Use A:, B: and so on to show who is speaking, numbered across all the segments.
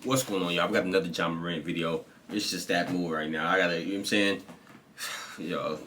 A: What's going on, y'all? We got another Ja Morant video. It's just that mood right now. I gotta, you know what I'm saying? Yo,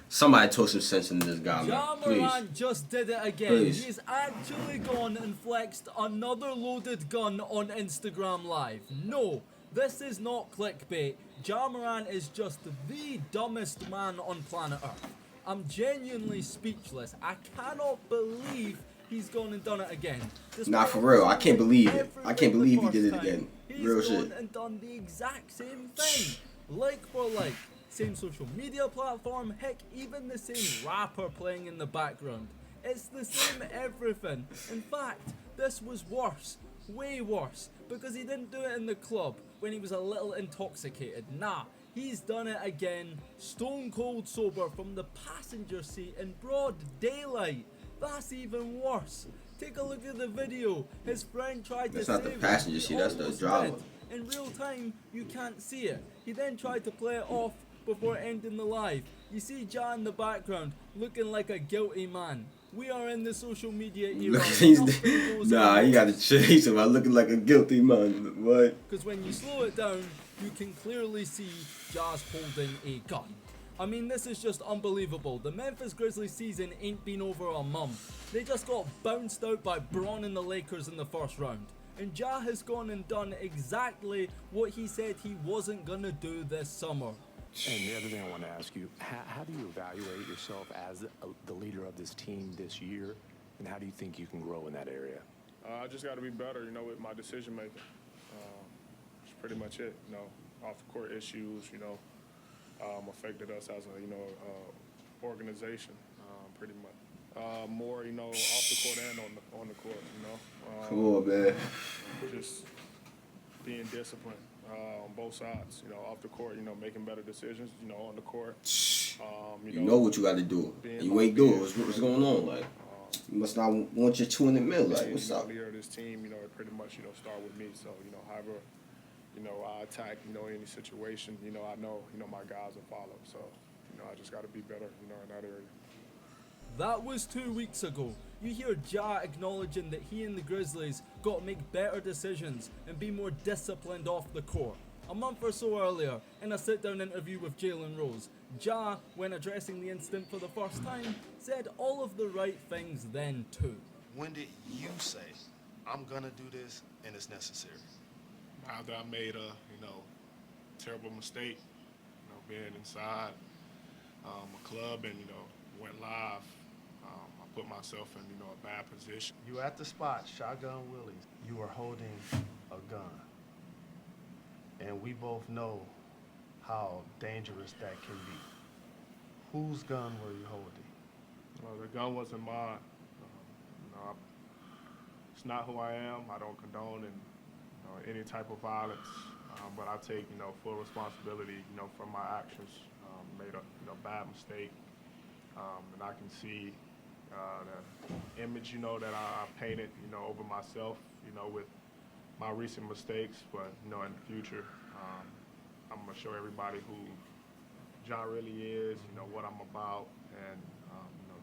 A: somebody talk some sense into this guy, man.
B: Ja Morant just did it again.
A: Please.
B: He's actually gone and flexed another loaded gun on Instagram Live. No, this is not clickbait. Ja Morant is just the dumbest man on planet Earth. I'm genuinely speechless. I cannot believe he's gone and done it again.
A: Nah, for real. I can't believe it. I can't believe he did it again. Real shit.
B: He's gone and done the exact same thing. Like for like. Same social media platform, heck, even the same rapper playing in the background. It's the same everything. In fact, this was worse. Way worse. Because he didn't do it in the club when he was a little intoxicated. Nah, he's done it again, stone cold sober from the passenger seat in broad daylight. That's even worse. Take a look at the video. His friend tried to save him.
A: That's not the passenger seat, that's the driver.
B: In real time, you can't see it. He then tried to play it off before ending the live. You see Ja in the background, looking like a guilty man. We are in the social media era.
A: Nah, you gotta chase him. I'm looking like a guilty man. What?
B: Because when you slow it down, you can clearly see Ja's holding a gun. I mean, this is just unbelievable. The Memphis Grizzlies season ain't been over a month. They just got bounced out by Braun and the Lakers in the first round. And Ja has gone and done exactly what he said he wasn't gonna do this summer.
C: And the other thing I want to ask you, how do you evaluate yourself as the leader of this team this year, and how do you think you can grow in that area?
D: I just got to be better, with my decision making. That's pretty much it. Off the court issues, affected us as a, organization, pretty much. More, off the court and on the court,
A: Cool, man.
D: Just being disciplined. On both sides, off the court, making better decisions, on the court.
A: You know what you got to do. You ain't do it. What's going on? Like, you must not want your 200 mil. Like, what's up?
D: Leader of this team, it pretty much, start with me. So, however, I attack, any situation, I know, my guys will follow. So, I just got to be better, in that area.
B: That was 2 weeks ago. You hear Ja acknowledging that he and the Grizzlies got to make better decisions and be more disciplined off the court. A month or so earlier, in a sit-down interview with Jalen Rose, Ja, when addressing the incident for the first time, said all of the right things then too.
E: When did you say, I'm gonna do this and it's necessary?
D: After I made a, terrible mistake, being inside a club and, went live. I put myself in, a bad position.
E: You at the spot, Shotgun Willie's. You are holding a gun. And we both know how dangerous that can be. Whose gun were you holding?
D: Well, the gun wasn't mine. It's not who I am. I don't condone any type of violence. But I take, full responsibility, for my actions. Made a bad mistake. And I can see the image, that I painted, over myself, with my recent mistakes. But, in the future, I'm going to show everybody who Ja really is, what I'm about, and,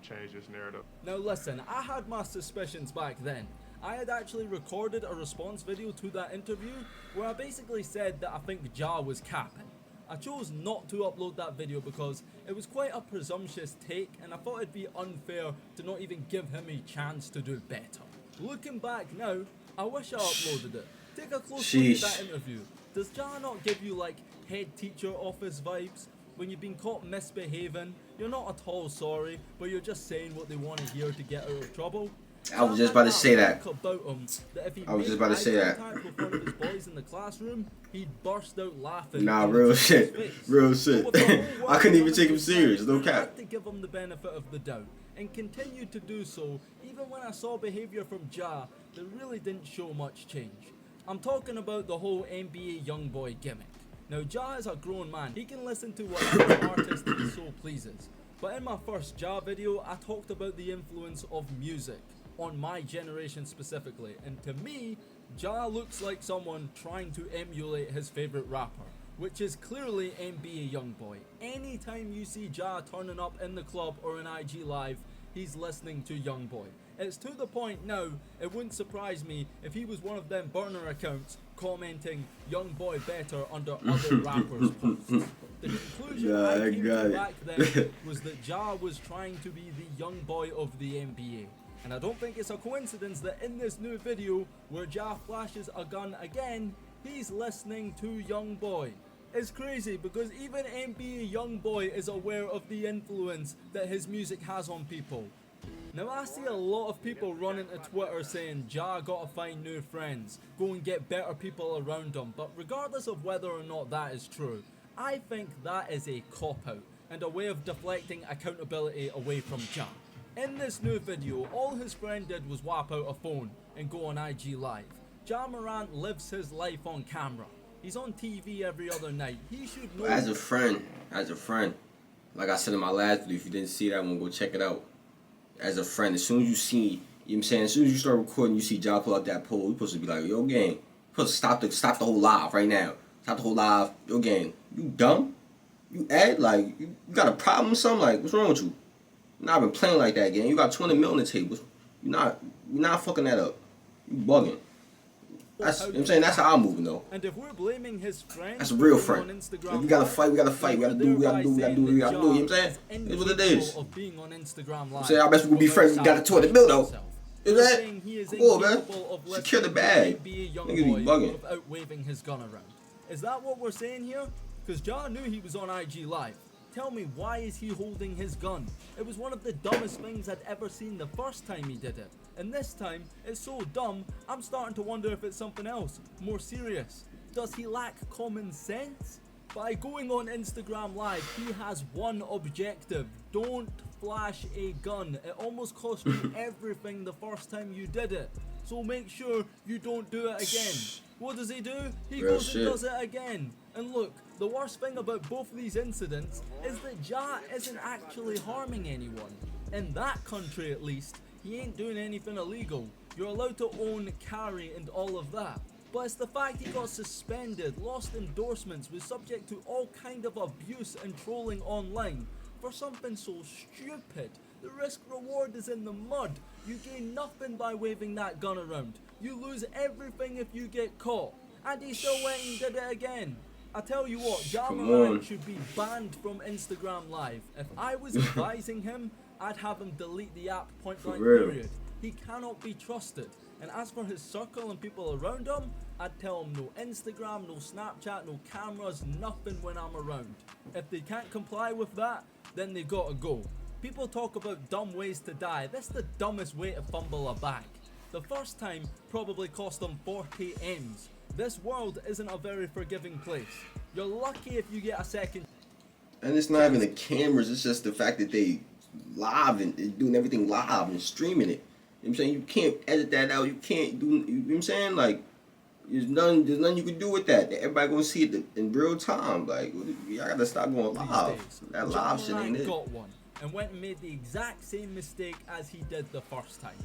D: change this narrative.
B: Now listen, I had my suspicions back then. I had actually recorded a response video to that interview where I basically said that I think Ja was capping. I chose not to upload that video because it was quite a presumptuous take and I thought it'd be unfair to not even give him a chance to do better. Looking back now, I wish I uploaded it. Take a close look at that interview. Does Ja not give you like head teacher office vibes? When you've been caught misbehaving, you're not at all sorry, but you're just saying what they want to hear to get out of trouble?
A: I was just about to say that.
B: I was just about to say that. With one of his boys in the classroom, he'd burst out laughing.
A: Nah, real shit. Real shit. I couldn't even take him serious. No cap.
B: I had to give him the benefit of the doubt and continued to do so even when I saw behavior from Ja that really didn't show much change. I'm talking about the whole NBA YoungBoy gimmick. Now Ja is a grown man. He can listen to whatever artist he so pleases. But in my first Ja video, I talked about the influence of music on my generation specifically, and to me, Ja looks like someone trying to emulate his favorite rapper, which is clearly NBA YoungBoy. Anytime you see Ja turning up in the club or in IG Live, he's listening to YoungBoy. It's to the point now, it wouldn't surprise me if he was one of them burner accounts commenting "Young Boy better" under other rappers' posts. The conclusion I came to back then was that Ja was trying to be the young boy of the NBA. And I don't think it's a coincidence that in this new video, where Ja flashes a gun again, he's listening to Young Boy. It's crazy because even NBA Young Boy is aware of the influence that his music has on people. Now I see a lot of people running to Twitter saying Ja gotta find new friends, go and get better people around him, but regardless of whether or not that is true, I think that is a cop-out and a way of deflecting accountability away from Ja. In this new video, all his friend did was whip out a phone and go on IG Live. Ja Morant lives his life on camera. He's on TV every other night. He should know.
A: As a friend, like I said in my last video, if you didn't see that one, go check it out. As a friend, as soon as you see, you know what I'm saying, as soon as you start recording, you see Ja pull out that pole, you're supposed to be like, yo, gang, you're supposed to stop the whole live right now. Stop the whole live. Yo, gang, you dumb? You Ed? Like, you got a problem or something? Like, what's wrong with you? You're not been playing like that, gang. You got 20 mil on the table. You're not fucking that up. You bugging. That's, you know what I'm saying? That's how I'm moving, though.
B: And if we're blaming his friends,
A: that's a real friend.
B: On Instagram,
A: if we gotta fight, we gotta fight. We gotta do, you know what I'm saying? It's what it is.
B: Of being on Instagram Live,
A: I'm saying, I bet we could be friends. We got a 20 mil, though. You know that? Come on, man. Secure the bag. Niggas be bugging.
B: Without waving his gun around. Is that what we're saying here? Because Ja knew he was on IG Live. Tell me, why is he holding his gun? It was one of the dumbest things I'd ever seen the first time he did it. And this time, it's so dumb, I'm starting to wonder if it's something else, more serious. Does he lack common sense? By going on Instagram Live, he has one objective. Don't flash a gun. It almost cost you everything the first time you did it. So make sure you don't do it again. What does he do? He goes and does it again. And look, the worst thing about both of these incidents is that Ja isn't actually harming anyone. In that country at least, he ain't doing anything illegal. You're allowed to own, carry and all of that. But it's the fact he got suspended, lost endorsements, was subject to all kind of abuse and trolling online for something so stupid. The risk reward is in the mud. You gain nothing by waving that gun around. You lose everything if you get caught. And he still went and did it again. I tell you what, Ja Morant should be banned from Instagram Live. If I was advising him, I'd have him delete the app point blank period. He cannot be trusted. And as for his circle and people around him, I'd tell him no Instagram, no Snapchat, no cameras, nothing when I'm around. If they can't comply with that, then they gotta go. People talk about dumb ways to die. That's the dumbest way to fumble a bag. The first time probably cost them 40 M's. This world isn't a very forgiving place. You're lucky if you get a second.
A: And it's not even the cameras, it's just the fact that they live and doing everything live and streaming it. You know what I'm saying? You can't edit that out. You can't do, you know what I'm saying? Like, there's nothing you can do with that. Everybody gonna see it in real time. Like, I gotta stop going live. That live shit ain't it.
B: Got one and went and made the exact same mistake as he did the first time.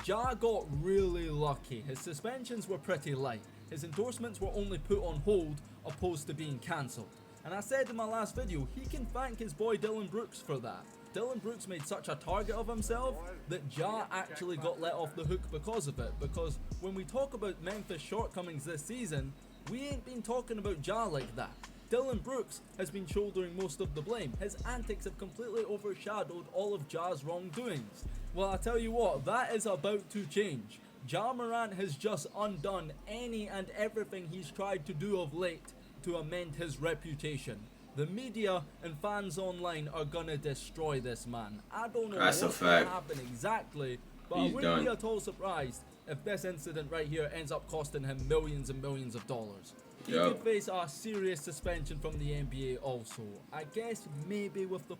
B: Ja got really lucky. His suspensions were pretty light. His endorsements were only put on hold opposed to being cancelled. And I said in my last video, he can thank his boy Dylan Brooks for that. Dylan Brooks made such a target of himself that Ja actually got let off the hook because of it. Because when we talk about Memphis shortcomings this season, we ain't been talking about Ja like that. Dylan Brooks has been shouldering most of the blame. His antics have completely overshadowed all of Ja's wrongdoings. Well, I tell you what, that is about to change. Ja Morant has just undone any and everything he's tried to do of late to amend his reputation. The media and fans online are gonna destroy this man. I don't know what's gonna happen exactly, but I wouldn't be at all surprised if this incident right here ends up costing him millions and millions of dollars. He could face a serious suspension from the NBA also. I guess maybe with the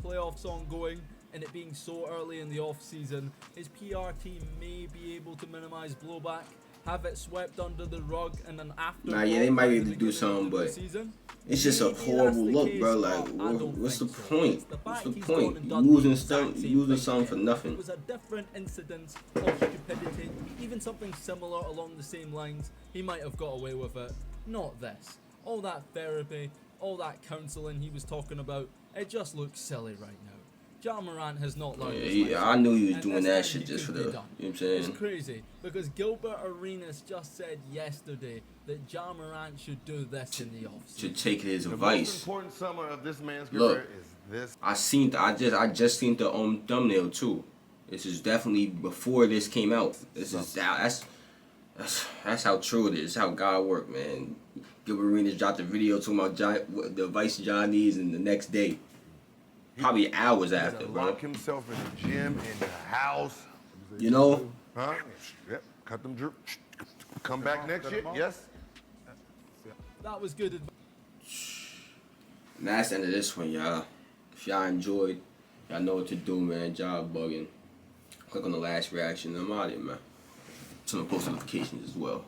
B: playoffs ongoing and it being so early in the off season, his PR team may be able to minimize blowback, have it swept under the rug, and then after
A: they might be able to do something, but it's just a horrible look, bro. Like, what's the point? What's the point? You losing something for nothing.
B: It was a different incident of stupidity, even something similar along the same lines. He might have got away with it. Not this. All that therapy, all that counselling he was talking about, it just looks silly right now. Ja Morant has not learned
A: Yeah,
B: his
A: he,
B: lesson,
A: I knew he was
B: and
A: doing
B: there's
A: that
B: nothing
A: shit
B: he
A: just for
B: could
A: the,
B: be done.
A: you know what I'm
B: It's
A: saying?
B: crazy because Gilbert Arenas just said yesterday that Ja Morant should do this in the offseason.
A: Should take his
F: The most
A: advice.
F: important summer of this man's
A: Look.
F: career is this.
A: I just seen the thumbnail too. This is definitely before this came out. This is that's how true it is. How God work, man. Gilbert Arenas dropped the video talking about the advice John needs, and the next day, probably hours after, bro.
F: Lock himself in the gym, in the house.
A: You know,
F: Huh? Yep. Cut them drip. Come back next year. Yes.
B: That was good advice.
A: and that's the end of this one, y'all. If y'all enjoyed, y'all know what to do, man. Job bugging. Click on the last reaction. I'm out of here, man. Turn on post notifications as well.